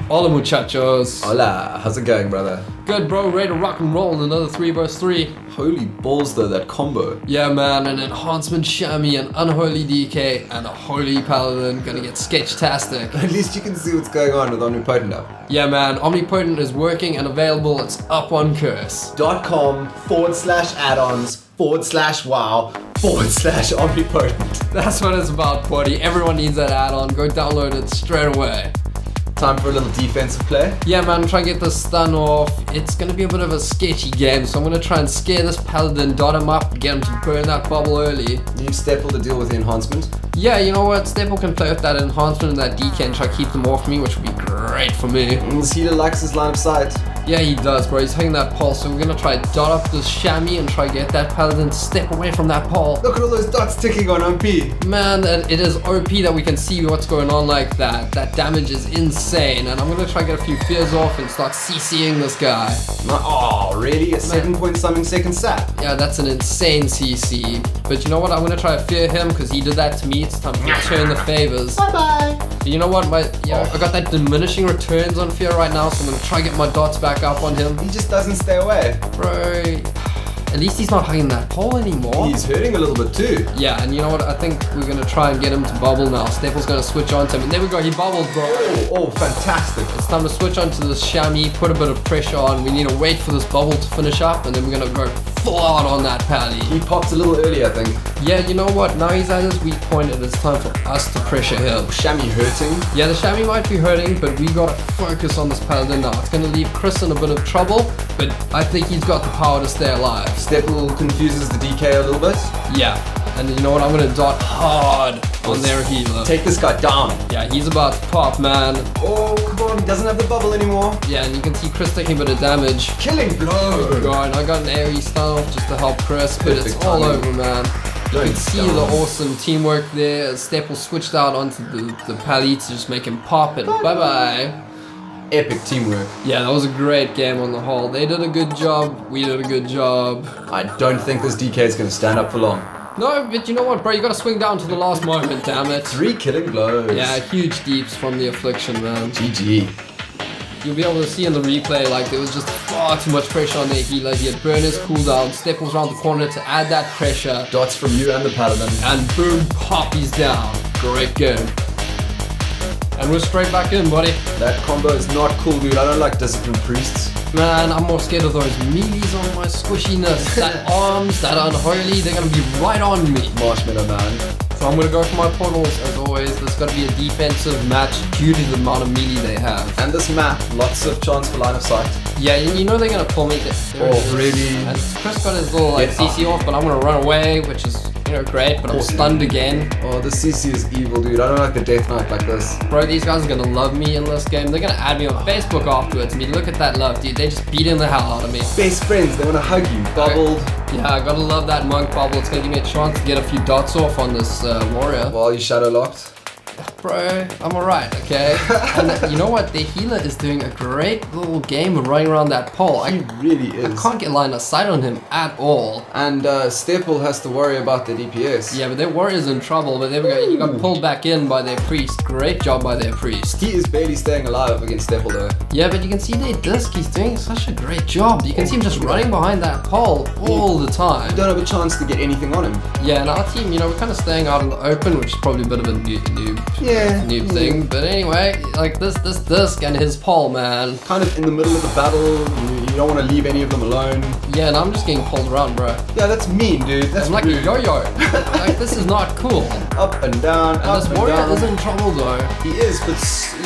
Hola muchachos. Hola, how's it going, brother? Good, bro, ready to rock and roll in another 3 vs 3. Holy balls though, that combo. Yeah man, an enhancement Shami, an unholy DK, and a holy paladin gonna get sketch-tastic. At least you can see what's going on with Omnipotent now. Yeah man, Omnipotent is working and available, it's up on Curse. .com/addons/wow/Omnipotent. That's what it's about, buddy. Everyone needs that add-on, go download it straight away. Time for a little defensive play. Yeah man, try and get the stun off. It's gonna be a bit of a sketchy game, so I'm gonna try and scare this paladin, dot him up, get him to burn that bubble early. Leave Staple to deal with the enhancement. Yeah, you know what, Staple can play with that enhancement and that DK and try to keep them off me, which would be great for me. This healer likes his line of sight. Yeah, he does, bro. He's hitting that pole, so we're gonna try to dot up this Shami and try to get that paladin to step away from that pole. Look at all those dots ticking on OP. Man, it is OP that we can see what's going on like that. That damage is insane, and I'm gonna try to get a few fears off and start CCing this guy. Oh, really? A 7-point-something second sap? Yeah, that's an insane CC. But you know what? I'm gonna try to fear him because he did that to me. It's time to return the favors. Bye-bye. You know what? I got that diminishing returns on fear right now, so I'm gonna try to get my dots back up on him. He just doesn't stay away. Bro, at least he's not hugging that pole anymore. He's hurting a little bit too. Yeah, and you know what? I think we're gonna try and get him to bubble now. Staple's gonna switch on to him, and there we go. He bubbled, bro. Oh, fantastic. It's time to switch on to this Shami, put a bit of pressure on. We need to wait for this bubble to finish up, and then we're gonna go full out on that pally. He popped a little early, I think. Yeah, you know what? Now he's at his weak point, and it's time for us to pressure him. Shami hurting. Yeah, the Shami might be hurting, but we gotta focus on this paladin now. It's gonna leave Chris in a bit of trouble, but I think he's got the power to stay alive. Staple confuses the DK a little bit. Yeah, and you know what? I'm gonna dot hard on their healer. Take this guy down. Yeah, he's about to pop, man. Oh, come on, he doesn't have the bubble anymore. Yeah, and you can see Chris taking a bit of damage. Killing blow. Oh god, I got an AoE stun off just to help Chris, but Perfect it's all timing. over, man. You can see the awesome teamwork there. Staple switched out onto the pally to just make him pop, and bye-bye. Epic teamwork. Yeah, that was a great game on the whole. They did a good job, we did a good job. I don't think this DK is going to stand up for long. No, but you know what, bro? You gotta swing down to the last moment, damn it. 3 killing blows. Yeah, huge deeps from the Affliction, man. GG. You'll be able to see in the replay, like, there was just far too much pressure on their healer. He had burned his cooldown, Step was around the corner to add that pressure. Dots from you and the paladin. And boom, pop, he's down. Great game. And we're straight back in, buddy. That combo is not cool, dude. I don't like disciplined priests. Man, I'm more scared of those meaties on my squishiness. That arms, that unholy, they're gonna be right on me. Marshmallow man. So I'm gonna go for my portals as always. There's gotta be a defensive match due to the amount of melee they have. And this map, lots of chance for line of sight. Yeah, you know they're gonna pull me. Oh, really? And Chris got his little like CC off, but I'm gonna run away, which is, you know, great, but I'm stunned again. Oh, this CC is evil, dude. I don't like the Death Knight like this. Bro, these guys are gonna love me in this game. They're gonna add me on Facebook afterwards. I mean, look at that love, dude. They just beating the hell out of me. Best friends, they want to hug you. Bubbled. Yeah, I gotta love that monk bubble. It's gonna give me a chance to get a few dots off on this warrior. While you shadow locked. Bro, I'm alright, okay? And you know what? The healer is doing a great little game of running around that pole. He really is. I can't get line of sight on him at all. And Staple has to worry about the DPS. Yeah, but their warrior's in trouble, but there we go. He got pulled back in by their priest. Great job by their priest. He is barely staying alive against Staple though. Yeah, but you can see their disc. He's doing such a great job. You can see him just running behind that pole all the time. You don't have a chance to get anything on him. Yeah, and our team, you know, we're kind of staying out in the open, which is probably a bit of a noob thing. But anyway, like this disc and his pole, man. Kind of in the middle of the battle, you don't want to leave any of them alone. Yeah, and I'm just getting pulled around, bro. Yeah, that's mean, dude. That's I'm like rude. a yo-yo. Like, this is not cool. Up and down, And up this and warrior down. is in trouble, though. He is, but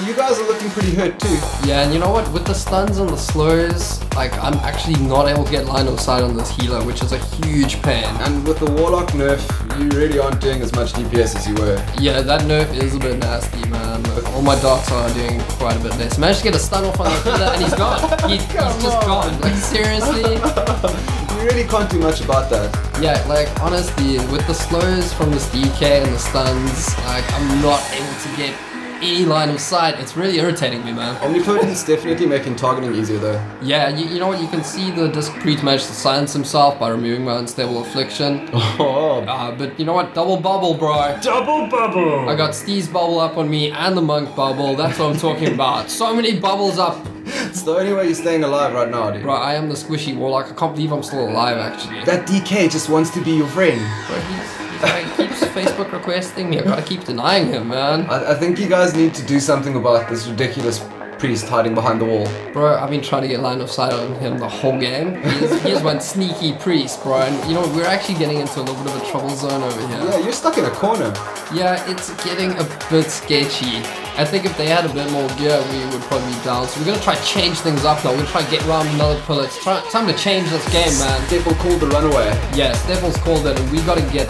you guys are looking pretty hurt too. Yeah, and you know what? With the stuns and the slows, like, I'm actually not able to get line of sight on this healer, which is a huge pain. And with the Warlock nerf, you really aren't doing as much DPS as you were. Yeah, that nerf is a bit nasty, man. All my dots are doing quite a bit less. Managed to get a stun off on that healer and he's gone. He's just gone. Like, seriously? You really can't do much about that. Yeah, like, honestly, with the slows from this DK and the stuns, like, I'm not able to get any line of sight. It's really irritating me, man. Omnipotence definitely making targeting easier though. Yeah, you know what? You can see the Disc Priest managed to silence himself by removing my unstable Affliction. Oh. But you know what? Double bubble, bro. Double bubble! I got Steve's bubble up on me and the Monk bubble. That's what I'm talking about. So many bubbles up. It's the only way you're staying alive right now, dude. Bro, I am the squishy warlock. I can't believe I'm still alive, actually. That DK just wants to be your friend. Bro, he keeps Facebook requesting me. I gotta keep denying him, man. I think you guys need to do something about this ridiculous priest hiding behind the wall. Bro, I've been trying to get line of sight on him the whole game. He is one sneaky priest, bro. And you know, we're actually getting into a little bit of a trouble zone over here. Yeah, you're stuck in a corner. Yeah, it's getting a bit sketchy. I think if they had a bit more gear, we would probably be down. So we're gonna try to change things up now. We're gonna try to get around another pillar. It's time to change this game, man. Devil called the runaway. Yes, Devil's called it, and we gotta get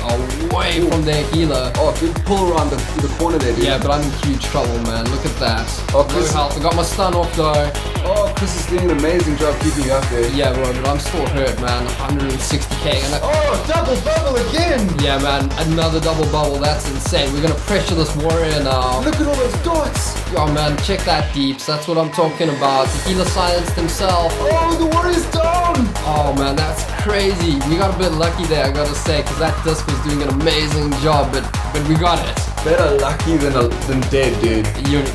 away from their healer. Oh, good pull around the corner there, dude. Yeah, but I'm in huge trouble, man. Look at that. Oh, No Chris- health. I got my stun off though. Oh, Chris is doing an amazing job keeping you up there. Yeah, bro, but I'm still hurt, man. 160k. And Oh, double bubble again! yeah, man, another double bubble. That's insane. We're gonna pressure this warrior now. Look at all those dots! Yo, man, check that deeps. That's what I'm talking about. The healer silenced himself. Oh, the warrior's down! Oh, man, that's crazy. We got a bit lucky there, I gotta say, because that disc was doing an amazing job, but we got it. Better lucky than dead, dude.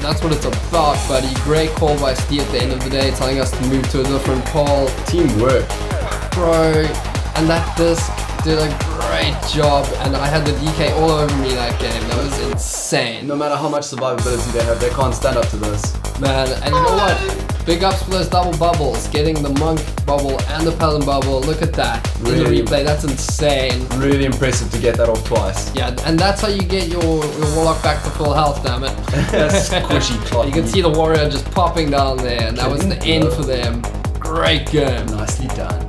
That's what it's about, buddy. Great call by Steve at the end of the day, telling us to move to a different pole. Teamwork. Bro, and that disc did a great job, and I had the DK all over me that game. That was insane. No matter how much survivability they have, they can't stand up to this. Man, and you know what? Big ups for those double bubbles, getting the Monk bubble and the Paladin bubble. Look at that in Really? the replay. That's insane. Really impressive to get that off twice. Yeah, and that's how you get your Warlock back to full health, damn it. Squishy clock. You can see the warrior just popping down there, and that was the end for them. Great game. Nicely done.